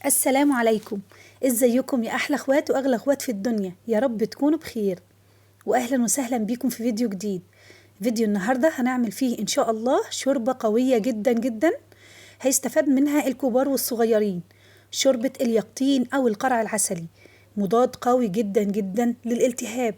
السلام عليكم. ازيكم يا احلى اخوات واغلى اخوات في الدنيا، يا رب تكونوا بخير. واهلا وسهلا بيكم في فيديو جديد. فيديو النهارده هنعمل فيه ان شاء الله شوربه قويه جدا جدا، هيستفاد منها الكبار والصغيرين. شوربه اليقطين او القرع العسلي، مضاد قوي جدا جدا للالتهاب،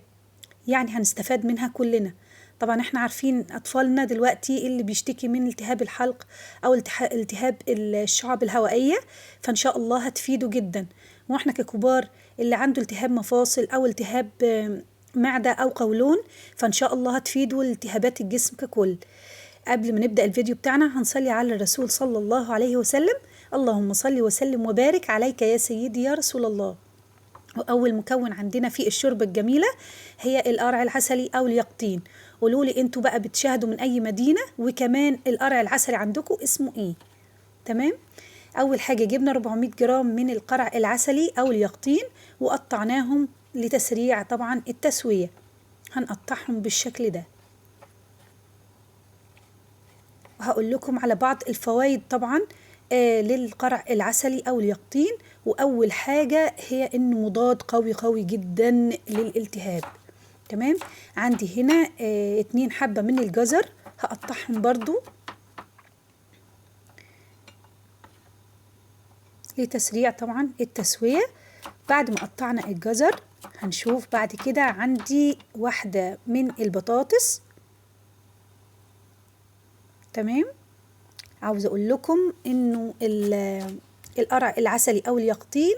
يعني هنستفاد منها كلنا. طبعا احنا عارفين اطفالنا دلوقتي اللي بيشتكي من التهاب الحلق او التهاب الشعب الهوائية، فان شاء الله هتفيده جدا. واحنا ككبار اللي عنده التهاب مفاصل او التهاب معدة او قولون، فان شاء الله هتفيده التهابات الجسم ككل. قبل ما نبدأ الفيديو بتاعنا هنصلي على الرسول صلى الله عليه وسلم. اللهم صل وسلم وبارك عليك يا سيدي يا رسول الله. وأول مكون عندنا في الشوربة الجميلة هي القرع العسلي أو اليقطين. قولولي انتوا بقى بتشاهدوا من أي مدينة، وكمان القرع العسلي عندكم اسمه ايه؟ تمام؟ أول حاجة جبنا 400 جرام من القرع العسلي أو اليقطين، وقطعناهم لتسريع طبعا التسوية. هنقطعهم بالشكل ده، وهقول لكم على بعض الفوائد طبعا للقرع العسلي أو اليقطين. وأول حاجة هي إنه مضاد قوي قوي جدا للالتهاب. تمام. عندي هنا 2 حبة من الجزر، هقطعهم برضو لتسريع طبعا التسوية. بعد ما قطعنا الجزر هنشوف بعد كده عندي 1 من البطاطس. تمام. عاوزة اقول لكم انه القرع العسلي او اليقطين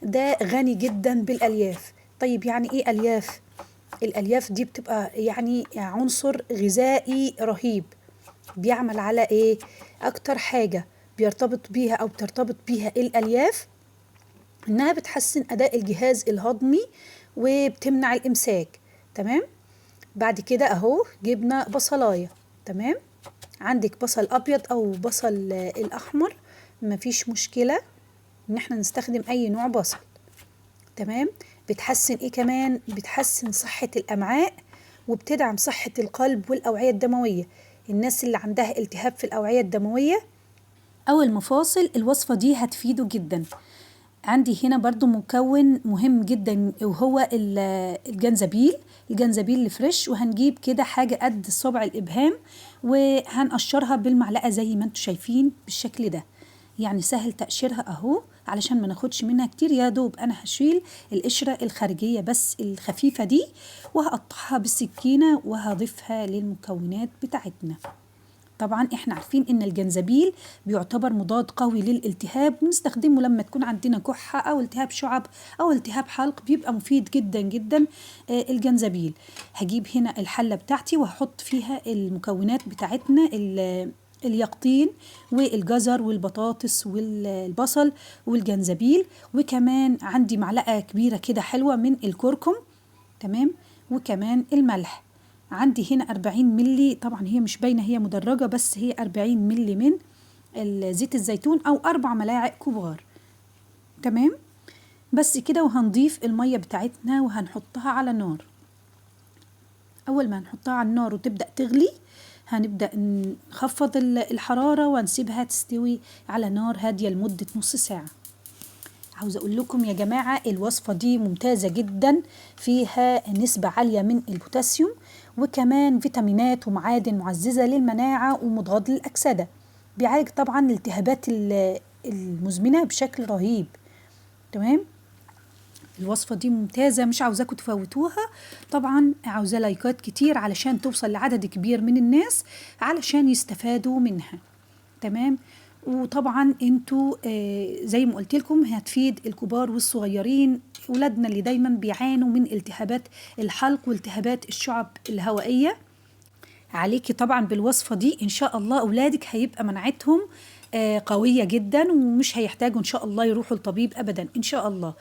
ده غني جدا بالالياف. طيب يعني ايه الياف؟ الالياف دي بتبقى يعني عنصر غذائي رهيب، بيعمل على ايه؟ اكتر حاجة بيرتبط بيها او بترتبط بيها الالياف انها بتحسن اداء الجهاز الهضمي وبتمنع الامساك. تمام. بعد كده اهو جبنا بصلاية. تمام. عندك بصل ابيض او بصل الاحمر، مفيش مشكلة ان احنا نستخدم اي نوع بصل. تمام. بتحسن ايه كمان؟ بتحسن صحة الامعاء، وبتدعم صحة القلب والاوعية الدموية. الناس اللي عندها التهاب في الاوعية الدموية او المفاصل الوصفة دي هتفيده جدا. عندي هنا برضو مكون مهم جدا وهو الجنزبيل. الجنزبيل الفريش، وهنجيب كده حاجة قد صبع الإبهام وهنقشرها بالمعلقة زي ما انتوا شايفين بالشكل ده. يعني سهل تقشيرها اهو، علشان ما ناخدش منها كتير. يا دوب انا هشيل القشرة الخارجية بس الخفيفة دي، وهقطعها بالسكينة وهضيفها للمكونات بتاعتنا. طبعا احنا عارفين ان الجنزبيل بيعتبر مضاد قوي للالتهاب، ونستخدمه لما تكون عندنا كحة او التهاب شعب او التهاب حلق، بيبقى مفيد جدا جدا. الجنزبيل. هجيب هنا الحلة بتاعتي وهحط فيها المكونات بتاعتنا، اليقطين والجزر والبطاطس والبصل والجنزبيل، وكمان عندي معلقة كبيرة كده حلوة من الكركم. تمام. وكمان الملح. عندي هنا 40 ملي، طبعا هي مش باينة، هي مدرجة، بس هي 40 ملي من زيت الزيتون أو 4 ملاعق كبار. تمام. بس كده. وهنضيف المية بتاعتنا وهنحطها على نار. أول ما هنحطها على النار وتبدأ تغلي، هنبدأ نخفض الحرارة ونسيبها تستوي على نار هادية لمدة نص ساعة. عاوزة أقول لكم يا جماعة الوصفة دي ممتازة جدا، فيها نسبة عالية من البوتاسيوم، وكمان فيتامينات ومعادن معززة للمناعة ومضاد للأكسدة. بيعالج طبعا الالتهابات المزمنة بشكل رهيب. تمام. الوصفة دي ممتازة، مش عاوزاكم تفوتوها. طبعا عاوزة لايكات كتير علشان توصل لعدد كبير من الناس علشان يستفادوا منها. تمام. وطبعا انتوا زي ما قلت لكم هتفيد الكبار والصغيرين، ولادنا اللي دايما بيعانوا من التهابات الحلق والتهابات الشعب الهوائية. عليكي طبعا بالوصفة دي ان شاء الله اولادك هيبقى مناعتهم قوية جدا، ومش هيحتاجوا ان شاء الله يروحوا الطبيب ابدا ان شاء الله.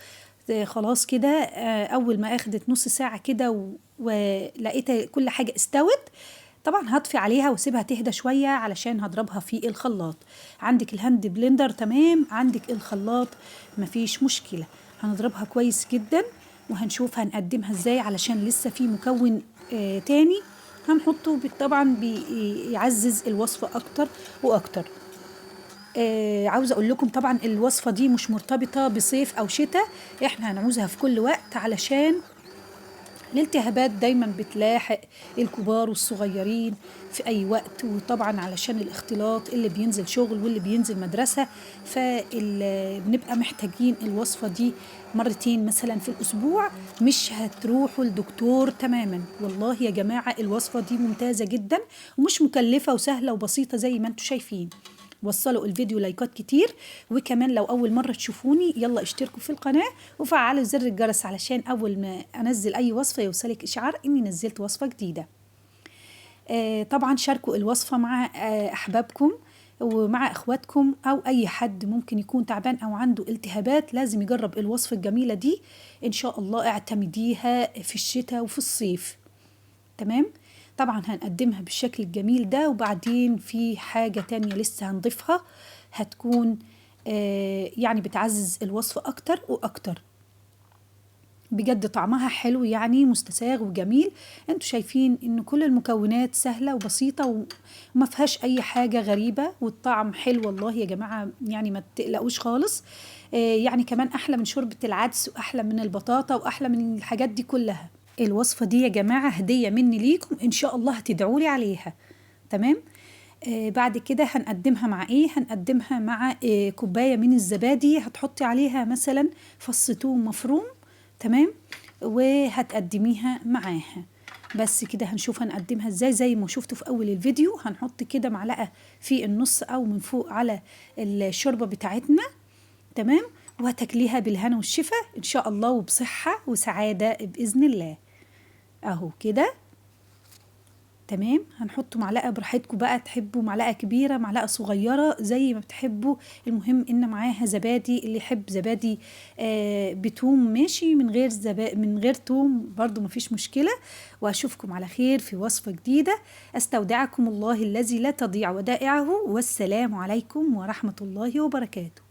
خلاص كده. اول ما اخدت نص ساعة كده ولقيت كل حاجة استوت، طبعا هطفي عليها واسيبها تهدى شوية علشان هضربها في الخلاط. عندك الهاند بلندر تمام، عندك الخلاط مفيش مشكلة. هنضربها كويس جدا وهنشوف هنقدمها ازاي، علشان لسه في مكون تاني هنحطه طبعا بيعزز الوصفة اكتر واكتر. عاوزة اقول لكم طبعا الوصفة دي مش مرتبطة بصيف او شتاء، احنا هنعوزها في كل وقت علشان الالتهابات دايما بتلاحق الكبار والصغيرين في أي وقت، وطبعا علشان الاختلاط اللي بينزل شغل واللي بينزل مدرسة، فبنبقى محتاجين الوصفة دي مرتين مثلا في الأسبوع. مش هتروحوا لدكتور تماما، والله يا جماعة الوصفة دي ممتازة جدا ومش مكلفة وسهلة وبسيطة زي ما انتم شايفين. وصلوا الفيديو لايكات كتير، وكمان لو أول مرة تشوفوني يلا اشتركوا في القناة وفعلوا زر الجرس علشان أول ما أنزل أي وصفة يوصلك إشعار إني نزلت وصفة جديدة. طبعا شاركوا الوصفة مع أحبابكم ومع إخواتكم أو أي حد ممكن يكون تعبان أو عنده التهابات لازم يجرب الوصفة الجميلة دي. إن شاء الله اعتمديها في الشتاء وفي الصيف. تمام. طبعا هنقدمها بالشكل الجميل ده، وبعدين في حاجة تانية لسه هنضيفها هتكون يعني بتعزز الوصفة أكتر وأكتر. بجد طعمها حلو يعني مستساغ وجميل. انتوا شايفين ان كل المكونات سهلة وبسيطة وما فيهاش اي حاجة غريبة، والطعم حلو والله يا جماعة، يعني ما تقلقوش خالص. يعني كمان احلى من شوربة العدس واحلى من البطاطا واحلى من الحاجات دي كلها. الوصفة دي يا جماعة هدية مني ليكم، إن شاء الله هتدعولي عليها. تمام. بعد كده هنقدمها مع إيه؟ هنقدمها مع كوباية من الزبادي، هتحطي عليها مثلا فص ثوم مفروم. تمام. وهتقدميها معاها. بس كده هنشوف هنقدمها ازاي. زي ما شفتوا في اول الفيديو هنحط كده معلقة في النص او من فوق على الشوربة بتاعتنا. تمام. وهتاكليها بالهنا والشفا ان شاء الله وبصحة وسعادة بإذن الله. اهو كده. تمام. هنحط معلقة براحتكم بقى، تحبوا معلقة كبيرة معلقة صغيرة زي ما بتحبوا. المهم ان معاها زبادي، اللي يحب زبادي بتوم ماشي، من غير توم برضو مفيش مشكلة. واشوفكم على خير في وصفة جديدة. استودعكم الله الذي لا تضيع ودائعه، والسلام عليكم ورحمة الله وبركاته.